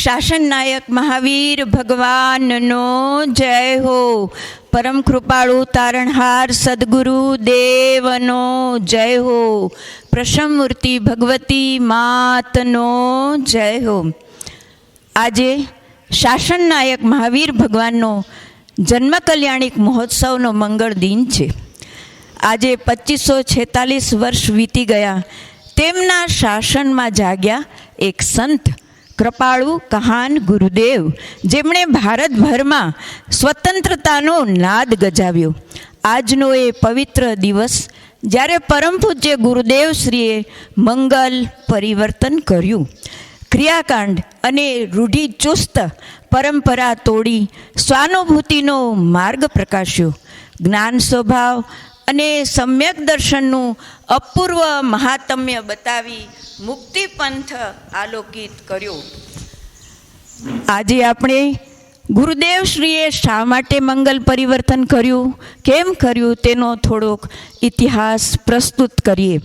શાસન નાયક મહાવીર ભગવાનનો જય હો. પરમ કૃપાળુ તારણહાર સદગુરુ દેવનો જય હો. પ્રસમમૂર્તિ ભગવતી માતનો જય હો. આજે શાસન નાયક મહાવીર ભગવાનનો જન્મ કલ્યાણિક મહોત્સવનો મંગળ દિન છે. આજે 2546 વર્ષ વીતી ગયા. તેમના શાસનમાં જાગ્યા એક સંત કૃપાળુ કહાન ગુરુદેવ, જેમણે ભારતભરમાં સ્વતંત્રતાનો નાદ ગજાવ્યો. આજનો એ પવિત્ર દિવસ જ્યારે પરમ પૂજ્ય ગુરુદેવ શ્રીએ મંગલ પરિવર્તન કર્યું, ક્રિયાકાંડ અને રૂઢિચુસ્ત પરંપરા તોડી સ્વાનુભૂતિનો માર્ગ પ્રકાશ્યો, જ્ઞાન સ્વભાવ અને સમ્યક દર્શનનું અપૂર્વ મહાત્મ્ય બતાવી મુક્તિ પંથ આલોકિત કર્યો. આજે આપણે ગુરુદેવ શ્રીએ શા માટે મંગલ પરિવર્તન કર્યું, કેમ કર્યું, તેનો થોડોક ઇતિહાસ પ્રસ્તુત કરીએ.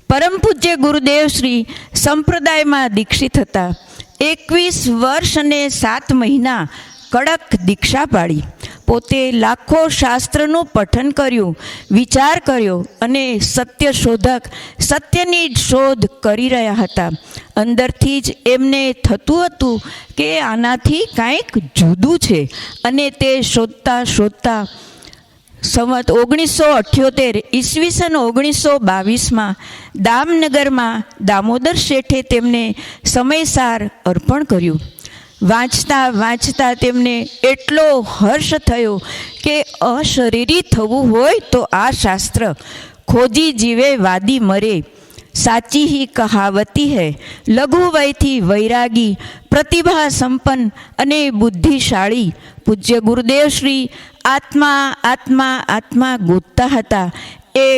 પરમ પૂજ્ય ગુરુદેવ શ્રી સંપ્રદાયમાં દીક્ષિત હતા. 21 વર્ષ અને 7 મહિના કડક દીક્ષા પાડી. પોતે લાખો શાસ્ત્રનું પઠન કર્યું, વિચાર કર્યો અને સત્ય શોધક સત્યની શોધ કરી રહ્યા હતા. અંદરથી જ એમને થતું હતું કે આનાથી કાંઈક જુદું છે, અને તે શોધતા શોધતા સંવત 1978 ઈસવીસન 1922માં દામનગરમાં દામોદર શેઠે તેમને સમયસાર અર્પણ કર્યું. વાંચતા વાંચતા તેમને એટલો હર્ષ થયો કે અશરીરી થવું હોય તો આ શાસ્ત્ર ખોજી જીવે વાદી મરે, સાચી હી કહાવતી હૈ. લઘુ વયથી વૈરાગી, પ્રતિભા સંપન્ન અને બુદ્ધિશાળી પૂજ્ય ગુરુદેવ શ્રી આત્મા આત્મા આત્મા ગોતતા હતા. એ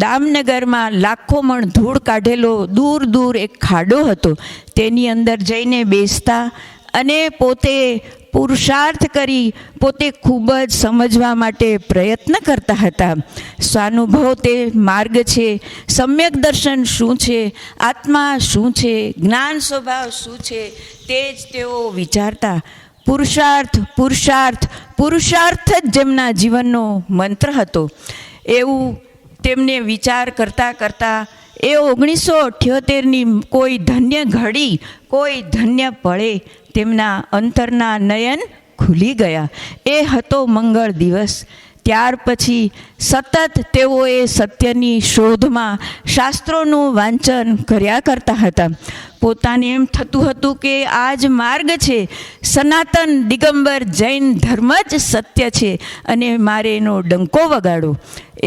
દામનગરમાં લાખો મણ ધૂળ કાઢેલો દૂર દૂર એક ખાડો હતો. તેની અંદર જઈને બેસતા અને પોતે પુરુષાર્થ કરી પોતે ખૂબ જ સમજવા માટે પ્રયત્ન કરતા હતા. સ્વાનુભવ તે માર્ગ છે, સમ્યક દર્શન શું છે, આત્મા શું છે, જ્ઞાન સ્વભાવ શું છે, તે જ તેઓ વિચારતા. પુરુષાર્થ પુરુષાર્થ પુરુષાર્થ જ જેમના જીવનનો મંત્ર હતો. એવું તેમને વિચાર કરતાં કરતાં એ 1978ની કોઈ ધન્ય ઘડી, કોઈ ધન્ય પળે તેમના અંતરના નયન ખુલી ગયા. એ હતો મંગળ દિવસ. ત્યાર પછી સતત તેઓએ સત્યની શોધમાં શાસ્ત્રોનું વાંચન કર્યા કરતા હતા. પોતાને એમ થતું હતું કે આ જ માર્ગ છે, સનાતન દિગંબર જૈન ધર્મ જ સત્ય છે અને મારે એનો ડંકો વગાડો.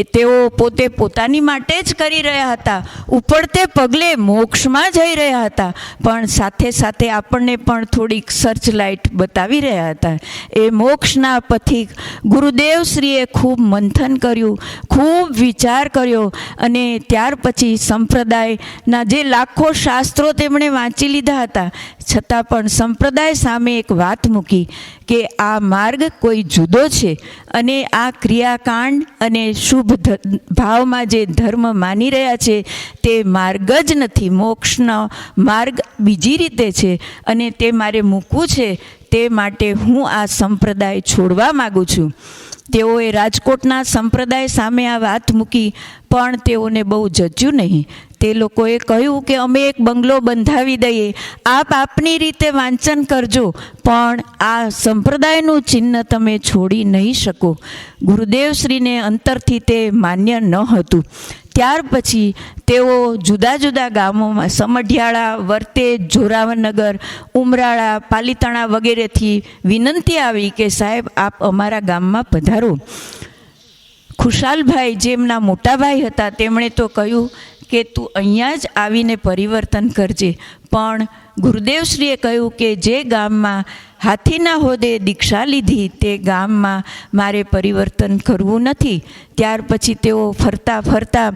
એ તેઓ પોતે પોતાની માટે જ કરી રહ્યા હતા, ઉપડતે પગલે મોક્ષમાં જઈ રહ્યા હતા, પણ સાથે સાથે આપણને પણ થોડીક સર્ચ લાઇટ બતાવી રહ્યા હતા. એ મોક્ષના પથિક ગુરુદેવશ્રીએ ખૂબ મંથન કર્યું, ખૂબ વિચાર કર્યો, અને ત્યાર પછી સંપ્રદાયના જે લાખો શાસ્ત્રો તેમણે વાંચી લીધા હતા, છતાં પણ સંપ્રદાય સામે એક વાત મૂકી કે આ માર્ગ કોઈ જુદો છે, અને આ ક્રિયાકાંડ અને શુભ ભાવમાં જે ધર્મ માની રહ્યા છે તે માર્ગ જ નથી. મોક્ષનો માર્ગ બીજી રીતે છે, અને તે મારે મૂકવું છે. તે માટે હું આ સંપ્રદાય છોડવા માગું છું. તેઓએ રાજકોટના સંપ્રદાય સામે આ વાત મૂકી, પણ તેઓને બહુ જચ્યું નહીં. તે લોકોએ કહ્યું કે અમે એક બંગલો બંધાવી દઈએ, આપ આપની રીતે વાંચન કરજો, પણ આ સંપ્રદાયનું ચિહ્ન તમે છોડી નહીં શકો. ગુરુદેવશ્રીને અંતરથી તે માન્ય ન હતું. ત્યાર પછી તેઓ જુદા જુદા ગામોમાં સમઢિયાળા, વર્તેજ, જોરાવરનગર, ઉમરાળા, પાલીતાણા વગેરેથી વિનંતી આવી કે સાહેબ આપ અમારા ગામમાં પધારો. ખુશાલભાઈ જેમના મોટાભાઈ હતા તેમણે તો કહ્યું કે તું અહીંયા જ આવીને પરિવર્તન કરજે. પણ ગુરુદેવશ્રીએ કહ્યું કે જે ગામમાં હાથીના હોદે દીક્ષા લીધી તે ગામમાં મારે પરિવર્તન કરવું નથી. ત્યાર પછી તેઓ ફરતા ફરતા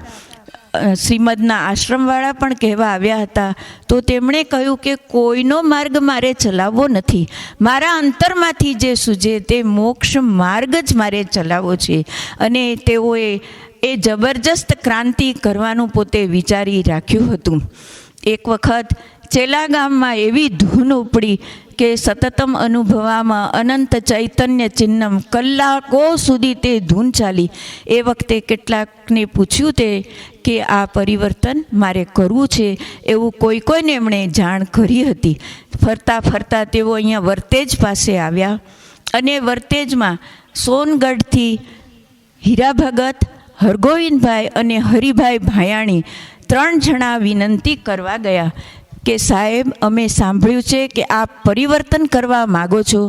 શ્રીમદના આશ્રમવાળા પણ કહેવા આવ્યા હતા, તો તેમણે કહ્યું કે કોઈનો માર્ગ મારે ચલાવવો નથી, મારા અંતરમાંથી જે સૂજે તે મોક્ષ માર્ગ જ મારે ચલાવવો છે. અને તેઓએ એ જબરજસ્ત ક્રાંતિ કરવાનું પોતે વિચારી રાખ્યું હતું. એક વખત ચેલા ગામમાં એવી ધૂન ઉપડી કે સતતમ અનુભવામાં અનંત ચૈતન્ય ચિહ્નમ, કલાકો સુધી તે ધૂન ચાલી. એ વખતે કેટલાકને પૂછ્યું તે કે આ પરિવર્તન મારે કરવું છે એવું કોઈને એમણે જાણ કરી હતી. ફરતા ફરતા તેઓ અહીંયા વર્તેજ પાસે આવ્યા અને વર્તેજમાં સોનગઢથી હીરા ભગત, હરગોવિંદભાઈ અને હરિભાઈ ભાયાણી 3 જણા વિનંતી કરવા ગયા કે સાહેબ, અમે સાંભળ્યું છે કે આપ પરિવર્તન કરવા માગો છો,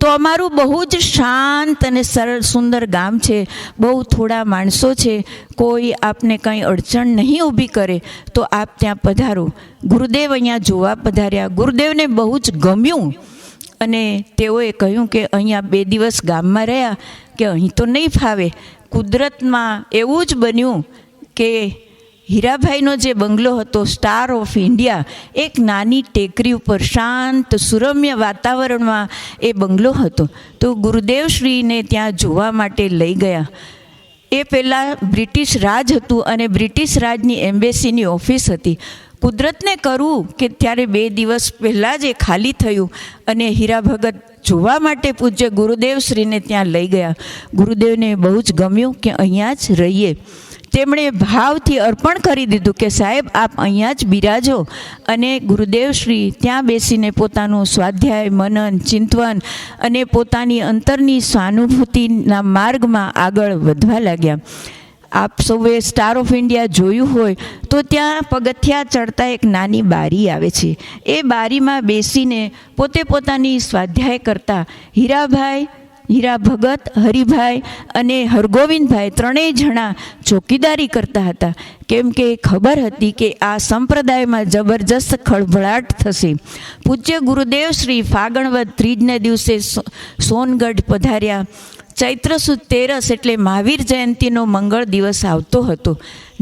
તો અમારું બહુ જ શાંત અને સરળ સુંદર ગામ છે, બહુ થોડા માણસો છે, કોઈ આપને કંઈ અડચણ નહીં ઊભી કરે તો આપ ત્યાં પધારો. ગુરુદેવ અહીંયા જોવા પધાર્યા. ગુરુદેવને બહુ જ ગમ્યું અને તેઓએ કહ્યું કે અહીંયા 2 દિવસ ગામમાં રહ્યા કે અહીં તો નહીં ફાવે. કુદરતમાં એવું જ બન્યું કે હીરાભાઈનો જે બંગલો હતો, સ્ટાર ઓફ ઇન્ડિયા, એક નાની ટેકરી ઉપર શાંત સુરમ્ય વાતાવરણમાં એ બંગલો હતો. તો ગુરુદેવશ્રીને ત્યાં જોવા માટે લઈ ગયા. એ પહેલાં બ્રિટિશ રાજ હતું અને બ્રિટિશ રાજની એમ્બેસીની ઓફિસ હતી. કુદરતને કરવું કે ત્યારે 2 દિવસ પહેલાં જ એ ખાલી થયું અને હીરા ભગત જોવા માટે પૂજ્ય ગુરુદેવશ્રીને ત્યાં લઈ ગયા. ગુરુદેવને બહુ જ ગમ્યું કે અહીંયા જ રહીએ. તેમણે ભાવથી અર્પણ કરી દીધું કે સાહેબ આપ અહીંયા જ બિરાજો. અને ગુરુદેવશ્રી ત્યાં બેસીને પોતાનું સ્વાધ્યાય, મનન, ચિંતવન અને પોતાની અંતરની સ્વાનુભૂતિના માર્ગમાં આગળ વધવા લાગ્યા. આપ સૌએ સ્ટાર ઓફ ઇન્ડિયા જોયું હોય તો ત્યાં પગથિયા ચડતા એક નાની બારી આવે છે. એ બારીમાં બેસીને પોતે પોતાની સ્વાધ્યાય કરતા હીરાભાઈ, હીરા ભગત, હરિભાઈ અને હરગોવિંદભાઈ 3 જણા ચોકીદારી કરતા હતા. કેમ કે ખબર હતી કે આ સંપ્રદાયમાં જબરજસ્ત ખળભળાટ થશે. પૂજ્ય ગુરુદેવ શ્રી ફાગણવદ ત્રીજને દિવસે સોનગઢ પધાર્યા. ચૈત્ર સુદ 13 એટલે મહાવીર જયંતિનો મંગળ દિવસ આવતો હતો.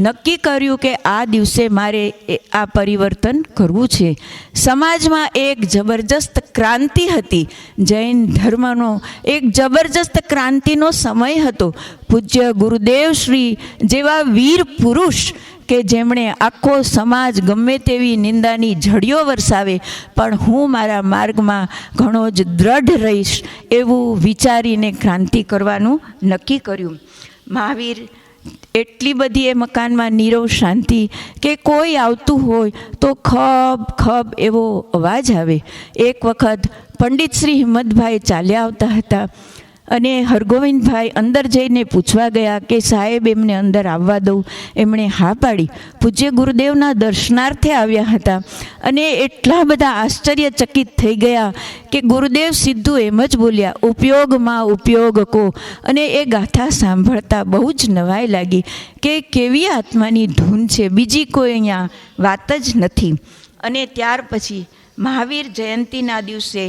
નક્કી કર્યું કે આ દિવસે મારે આ પરિવર્તન કરવું છે. સમાજમાં એક જબરજસ્ત ક્રાંતિ હતી. જૈન ધર્મનો એક જબરજસ્ત ક્રાંતિનો સમય હતો. પૂજ્ય ગુરુદેવ શ્રી જેવા વીર પુરુષ કે જેમણે આખો સમાજ ગમે તેવી નિંદાની ઝડીઓ વરસાવે પણ હું મારા માર્ગમાં ઘણો જ દ્રઢ રહીશ એવું વિચારીને ક્રાંતિ કરવાનું નક્કી કર્યું. મહાવીર એટલી બધી એ મકાનમાં નીરવ શાંતિ કે કોઈ આવતું હોય તો ખબ ખબ એવો અવાજ આવે. એક વખત પંડિત શ્રી હિંમતભાઈ ચાલ્યા આવતા હતા અને હરગોવિંદભાઈ અંદર જઈને પૂછવા ગયા કે સાહેબ એમને અંદર આવવા દઉં. એમણે હા પાડી. પૂજ્ય ગુરુદેવના દર્શનાર્થે આવ્યા હતા અને એટલા બધા આશ્ચર્યચકિત થઈ ગયા કે ગુરુદેવ સીધું એમ જ બોલ્યા, ઉપયોગમાં ઉપયોગ કો. અને એ ગાથા સાંભળતા બહુ જ નવાઈ લાગી કે કેવી આત્માની ધૂન છે, બીજી કોઈ અહીંયા વાત જ નથી. અને ત્યાર પછી મહાવીર જયંતિના દિવસે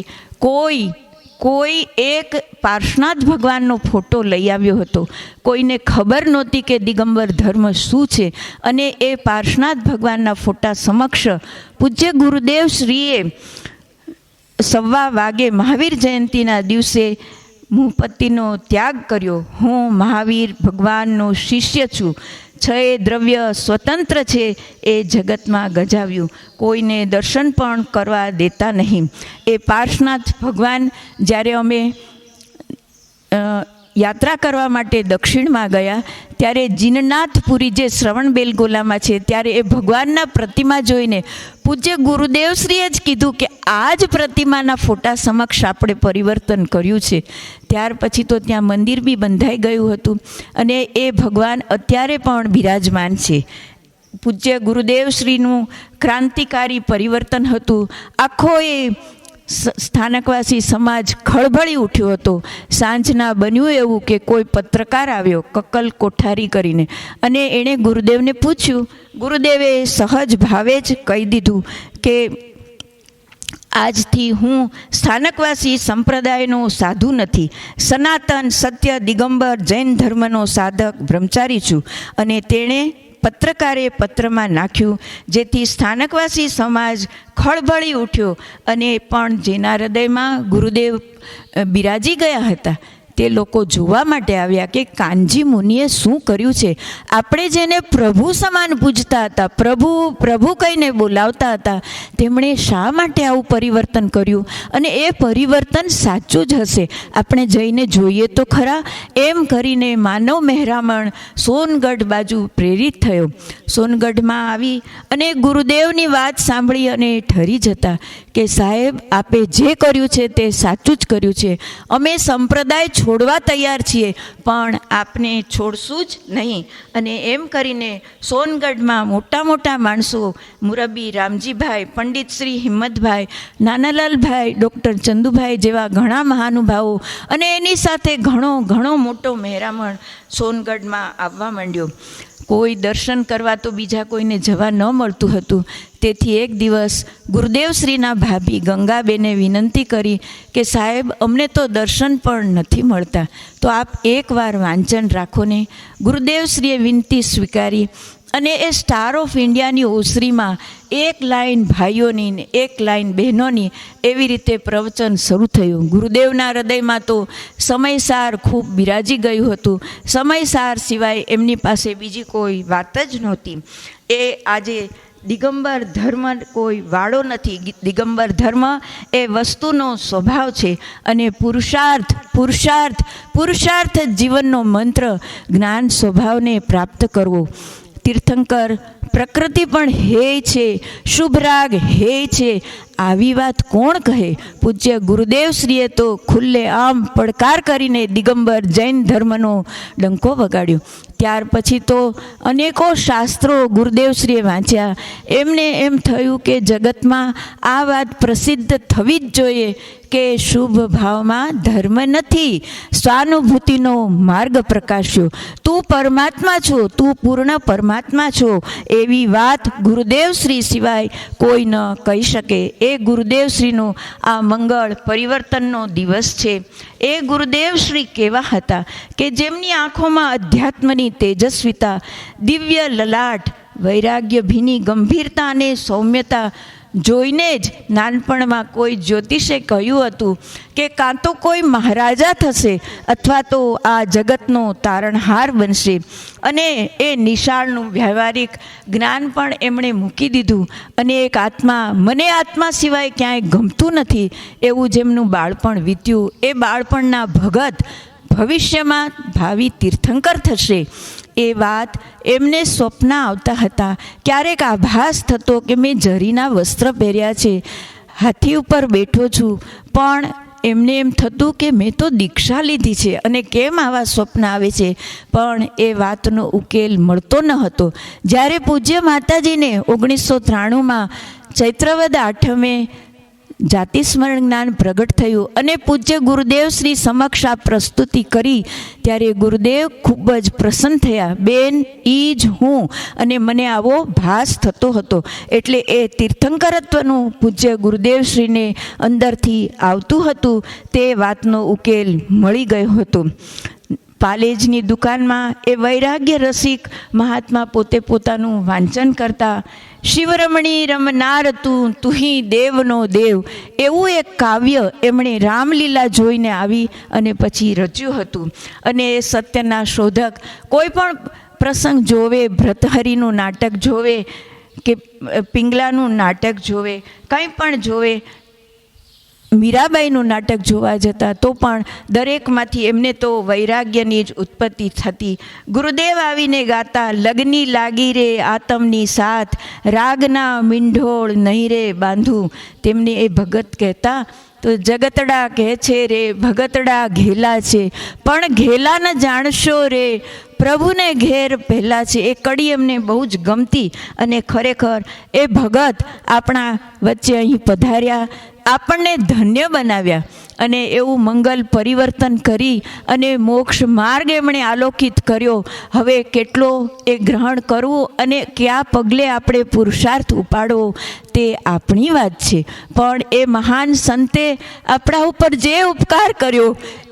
કોઈ એક પાર્શનાથ ભગવાનનો ફોટો લઈ આવ્યો હતો. કોઈને ખબર નહોતી કે દિગંબર ધર્મ શું છે. અને એ પાર્શનાથ ભગવાનના ફોટા સમક્ષ પૂજ્ય ગુરુદેવ શ્રીએ 1:15 વાગે મહાવીર જયંતિના દિવસે મુહપત્તિનો ત્યાગ કર્યો. હું મહાવીર ભગવાનનો શિષ્ય છું. 6 દ્રવ્ય સ્વતંત્ર છે એ જગતમાં ગજાવ્યું. કોઈને દર્શન પણ કરવા દેતા નહીં. એ પાર્શનાથ ભગવાન જ્યારે અમે યાત્રા કરવા માટે દક્ષિણમાં ગયા ત્યારે જીનનાથપુરી જે શ્રવણબેલગોલામાં છે ત્યારે એ ભગવાનના પ્રતિમા જોઈને પૂજ્ય ગુરુદેવશ્રીએ જ કીધું કે આ જ પ્રતિમાના ફોટા સમક્ષ આપણે પરિવર્તન કર્યું છે. ત્યાર પછી તો ત્યાં મંદિર બી બંધાઈ ગયું હતું અને એ ભગવાન અત્યારે પણ બિરાજમાન છે. પૂજ્ય ગુરુદેવશ્રીનું ક્રાંતિકારી પરિવર્તન હતું. આખો એ સ્થાનકવાસી સમાજ ખળભળી ઉઠ્યો હતો. સાંજના બન્યું એવું કે કોઈ પત્રકાર આવ્યો કક્કલ કોઠારી કરીને અને એણે ગુરુદેવને પૂછ્યું. ગુરુદેવે સહજ ભાવે જ કહી દીધું કે આજથી હું સ્થાનકવાસી સંપ્રદાયનો સાધુ નથી, સનાતન સત્ય દિગંબર જૈન ધર્મનો સાધક બ્રહ્મચારી છું. અને તેણે પત્રકારે પત્રમાં નાખ્યું જેથી સ્થાનકવાસી સમાજ ખળભળી ઉઠ્યો. અને પણ જેના હૃદયમાં ગુરુદેવ બિરાજી ગયા હતા તે લોકો જોવા માટે આવ્યા કે કાનજી મુનિએ શું કર્યું છે. આપણે જેને પ્રભુ સમાન પૂજતા હતા, પ્રભુ પ્રભુ કહીને બોલાવતા હતા, તેમણે શા માટે આવું પરિવર્તન કર્યું, અને એ પરિવર્તન સાચું જ હશે, આપણે જઈને જોઈએ તો ખરા. એમ કરીને માનવ મહેરામણ સોનગઢ બાજુ પ્રેરિત થયો. સોનગઢમાં આવી અને ગુરુદેવની વાત સાંભળી અને ઠરી જતા કે સાહેબ, આપે જે કર્યું છે તે સાચું જ કર્યું છે. અમે સંપ્રદાય છોડવા તૈયાર છીએ, પણ આપને છોડશું જ નહીં. અને એમ કરીને સોનગઢમાં મોટા મોટા માણસો, મુરબ્બી રામજીભાઈ, પંડિત શ્રી હિંમતભાઈ, નાનાલાલભાઈ, ડૉક્ટર ચંદુભાઈ જેવા ઘણા મહાનુભાવો, અને એની સાથે ઘણો મોટો મહેરામણ સોનગઢમાં આવવા માંડ્યો. કોઈ દર્શન કરવા તો બીજા કોઈને જવા ન મળતું હતું. તેથી એક દિવસ ગુરુદેવશ્રીના ભાભી ગંગાબેને વિનંતી કરી કે સાહેબ, અમને તો દર્શન પણ નથી મળતા, તો આપ એકવાર વાંચન રાખો ને. ગુરુદેવશ્રીએ વિનંતી સ્વીકારી અને એ સ્ટાર ઓફ ઇન્ડિયાની ઓસરીમાં એક લાઈન ભાઈઓની ને એક લાઈન બહેનોની એવી રીતે પ્રવચન શરૂ થયું. ગુરુદેવના હૃદયમાં તો સમયસાર ખૂબ બિરાજી ગયું હતું. સમયસાર સિવાય એમની પાસે બીજી કોઈ વાત જ નહોતી. એ આજે દિગંબર ધર્મ કોઈ વાળો નથી. દિગંબર ધર્મ એ વસ્તુનો સ્વભાવ છે, અને પુરુષાર્થ જીવનનો મંત્ર, જ્ઞાન સ્વભાવને પ્રાપ્ત કરવો. તીર્થંકર પ્રકૃતિ પણ હેય છે, શુભરાગ હેય છે, આવી વાત કોણ કહે? પૂજ્ય ગુરુદેવશ્રીએ તો ખુલ્લે આમ પડકાર કરીને દિગંબર જૈન ધર્મનો ડંકો વગાડ્યો. ત્યાર પછી તો અનેકો શાસ્ત્રો ગુરુદેવશ્રીએ વાંચ્યા. એમને એમ થયું કે જગતમાં આ વાત પ્રસિદ્ધ થવી જ જોઈએ કે શુભ ભાવમાં ધર્મ નથી, સ્વાનુભૂતિનો માર્ગ પ્રકાશ્યો. તું પરમાત્મા છો, તું પૂર્ણ પરમાત્મા છો, એવી વાત ગુરુદેવશ્રી સિવાય કોઈ ન કહી શકે. એ ગુરુદેવશ્રીનો આ મંગળ પરિવર્તનનો દિવસ છે. એ ગુરુદેવશ્રી કેવા હતા કે જેમની આંખોમાં અધ્યાત્મની તેજસ્વીતા, દિવ્ય લલાટ, વૈરાગ્ય ભીની ગંભીરતા અને સૌમ્યતા જોઈને જ નાનપણમાં કોઈ જ્યોતિષે કહ્યું હતું કે કાં તો કોઈ મહારાજા થશે અથવા તો આ જગતનો તારણહાર બનશે. અને એ નિશાળનું વ્યવહારિક જ્ઞાન પણ એમણે મૂકી દીધું, અને એક મને આત્મા સિવાય ક્યાંય ગમતું નથી એવું જેમનું બાળપણ વીત્યું. એ બાળપણના ભગત ભવિષ્યમાં ભાવિ તીર્થંકર થશે એ વાત એમને સ્વપ્ન આવતા હતા. ક્યારેક આભાસ થતો કે મેં જરીના વસ્ત્ર પહેર્યા છે, હાથી ઉપર બેઠો છું, પણ એમને એમ થતું કે મેં તો દીક્ષા લીધી છે અને કેમ આવા સ્વપ્ન આવે છે. પણ એ વાતનો ઉકેલ મળતો ન હતો. જ્યારે પૂજ્ય માતાજીને 1993માં ચૈત્રવદ આઠમે જાતિ સ્મરણ જ્ઞાન પ્રગટ થયું અને પૂજ્ય ગુરુદેવ શ્રી સમક્ષ આ પ્રસ્તુતિ કરી, ત્યારે ગુરુદેવ ખૂબ જ પ્રસન્ન થયા. બેન, ઈ જ હું, અને મને આવો ભાસ થતો હતો. એટલે એ તીર્થંકરત્વનું પૂજ્ય ગુરુદેવશ્રીને અંદરથી આવતું હતું, તે વાતનો ઉકેલ મળી ગયો હતો. પાલેજની દુકાનમાં એ વૈરાગ્ય રસિક મહાત્મા પોતે પોતાનું વાંચન કરતા, શિવરમણી રમનાર તુહી દેવનો દેવ, એવું એક કાવ્ય એમણે રામલીલા જોઈને આવી અને પછી રચ્યું હતું. અને એ સત્યના શોધક કોઈ પણ પ્રસંગ જોવે, ભ્રતહરિનું નાટક જોવે કે પિંગલાનું નાટક જોવે, કંઈ પણ જોવે, મીરાબાઈનું નાટક જોવા જતા તો પણ દરેકમાંથી એમને તો વૈરાગ્યની જ ઉત્પત્તિ થતી. ગુરુદેવ આવીને ગાતા, લગની લાગી રે આતમની સાથ, રાગના મીંઢોળ નહીં રે બાંધું. તેમને એ ભગત કહેતા તો જગતડા કહે છે રે ભગતડા ઘેલા છે, પણ ઘેલા ન જાણશો રે પ્રભુને ઘેર પહેલા છે. એ કડી એમને બહુ જ ગમતી, અને ખરેખર એ ભગત આપણા વચ્ચે અહીં પધાર્યા, આપણને ધન્ય બનાવ્યા, અને એવું મંગલ પરિવર્તન કરી અને મોક્ષ માર્ગ એમણે આલોકિત કર્યો. હવે કેટલો એ ગ્રહણ કરવું અને કયા પગલે આપણે પુરુષાર્થ ઉપાડવો તે આપણી વાત છે. પણ એ મહાન સંતે આપણા ઉપર જે ઉપકાર કર્યો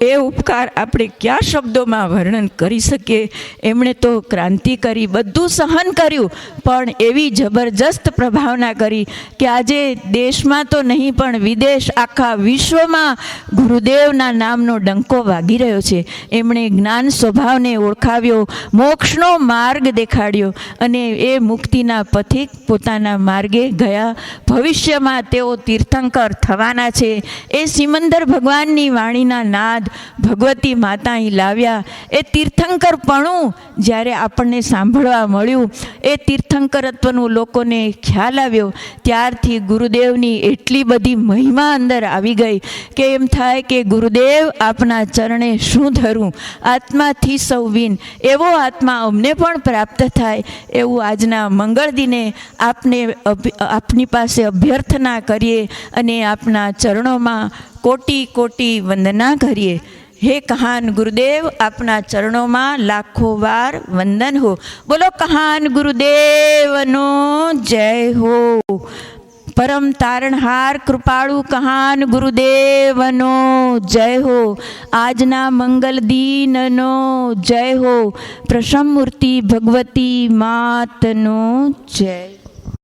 એ ઉપકાર આપણે કયા શબ્દોમાં વર્ણન કરી શકીએ. એમણે તો ક્રાંતિ કરી, બધું સહન કર્યું, પણ એવી જબરજસ્ત પ્રભાવના કરી કે આજે દેશમાં તો નહીં પણ વિદેશ, આખા વિશ્વમાં ગુરુદેવના નામનો ડંકો વાગી રહ્યો છે. એમણે જ્ઞાન સ્વભાવને ઓળખાવ્યો, મોક્ષનો માર્ગ દેખાડ્યો અને એ મુક્તિના પથિક પોતાના માર્ગે ગયા. ભવિષ્યમાં તેઓ તીર્થંકર થવાના છે. એ સિમંદર ભગવાનની વાણીના નાદ ભગવતી માતા અહીં લાવ્યા. એ તીર્થંકરપણું જ્યારે આપણને સાંભળવા મળ્યું, એ તીર્થંકરત્વનું લોકોને ખ્યાલ આવ્યો, ત્યારથી ગુરુદેવની એટલી બધી મહિમા અંદર આવી ગઈ કે એમ થાય કે ગુરુદેવ આપના ચરણે શું ધરું, આત્માથી સૌ વિન, એવો આત્મા અમને પણ પ્રાપ્ત થાય એવું આજના મંગળ દિને આપની પાસે અભ્યર્થના કરીએ અને આપના ચરણોમાં કોટી કોટી વંદના કરીએ. હે કહાન ગુરુદેવ, આપના ચરણોમાં લાખો વાર વંદન હો. બોલો કહાન ગુરુદેવનો જય હો. પરમ તારણહાર કૃપાળુ કહાન ગુરુદેવનો જય હો. આજના મંગલ દીનનો જય હો. પ્રસમ મૂર્તિ ભગવતી માતનો જય.